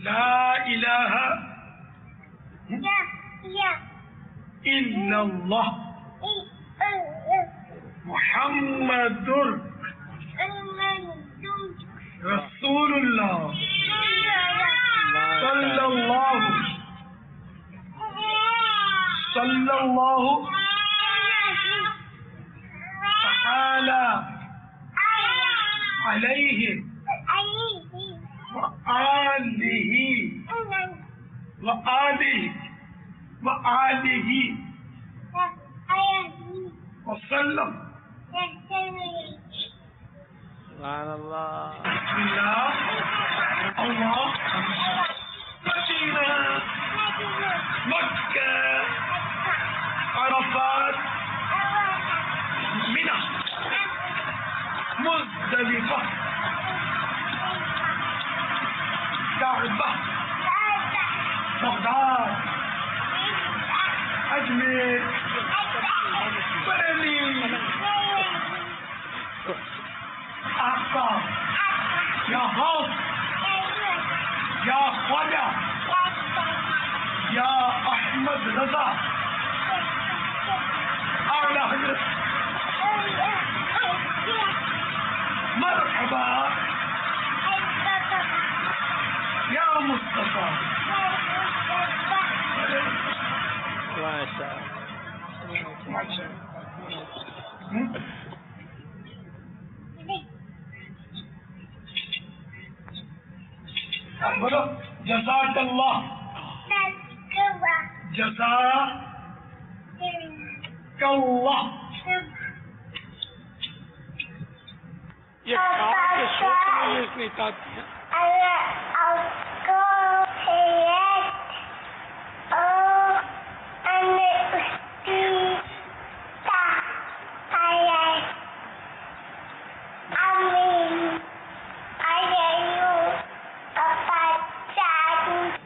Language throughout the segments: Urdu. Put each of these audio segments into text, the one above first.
لا الہ الا اللہ محمد رسول اللہ صلی اللہ تعالی علیہ وآلہ وسلم. سبحان اللہ. بسم اللہ اللہ مدینہ مکہ عرفات منى مزدلفہ کعبہ بغداد اجمیر بریلی آقا یا غوث یا خواجہ یا احمد رضا اعلی حضرت مرحبا یا مصطفیٰ. بولو جزاک اللہ جزاک اللہ. یہ کار کے شوق میں اس نے اطاعت کیا.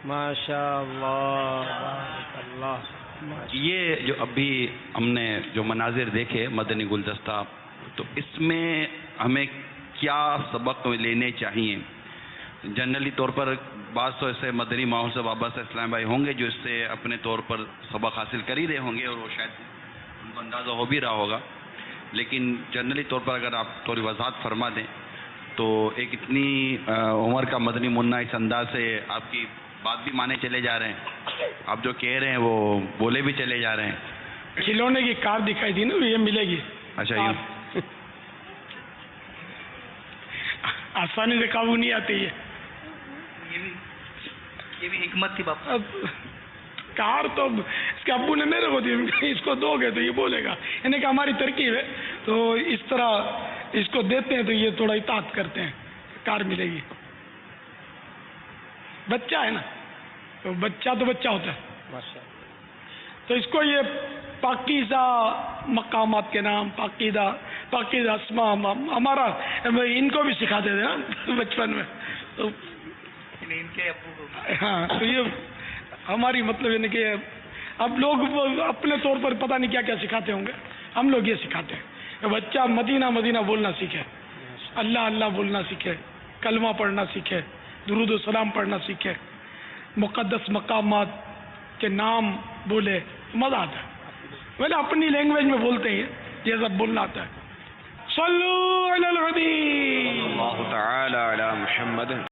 ماشاء اللہ. یہ جو ابھی ہم نے جو مناظر دیکھے مدنی گلدستہ، تو اس میں ہمیں کیا سبق لینے چاہیے؟ جنرلی طور پر بعض تو ایسے مدنی ماحول سے وابستہ اسلام بھائی ہوں گے جو اس سے اپنے طور پر سبق حاصل کر ہی رہے ہوں گے اور وہ شاید ان کو اندازہ ہو بھی رہا ہوگا، لیکن جنرلی طور پر اگر آپ تھوڑی وضاحت فرما دیں تو ایک اتنی عمر کا مدنی منا اس انداز سے آپ کی بات بھی مانے چلے جا رہے ہیں، آپ جو کہہ رہے ہیں وہ بولے بھی چلے جا رہے ہیں. کھلونے کی کار دکھائی دی نا، یہ ملے گی. اچھا یوں آسانی سے قابو نہیں آتی ہے. یہ بھی حکمت تھی باپ. اب کار تو اس کے ابو نے میرے کو دی، اس کو دو گے تو یہ بولے گا، یعنی کہ ہماری ترکیب ہے تو اس طرح اس کو دیتے ہیں تو یہ تھوڑا اطاعت کرتے ہیں، کار ملے گی. بچہ ہے نا، تو بچہ ہوتا ہے. تو اس کو یہ پاکیزہ مقامات کے نام، پاکیزہ اسماء ہمارا ان کو بھی سکھاتے تھے نا بچپن میں. تو ان کے ابو کو ہاں، تو یہ ہماری مطلب یعنی کہ اب لوگ اپنے طور پر پتہ نہیں کیا کیا سکھاتے ہوں گے، ہم لوگ یہ سکھاتے ہیں کہ بچہ مدینہ مدینہ بولنا سیکھے، اللہ اللہ بولنا سیکھے، کلمہ پڑھنا سیکھے، درود و سلام پڑھنا سیکھے، مقدس مقامات کے نام بولے، مزہ آتا ہے. ویسے اپنی لینگویج میں بولتے ہیں جیسا بولنا آتا ہے. صلو علی الحبیب اللہ تعالی علی محمد.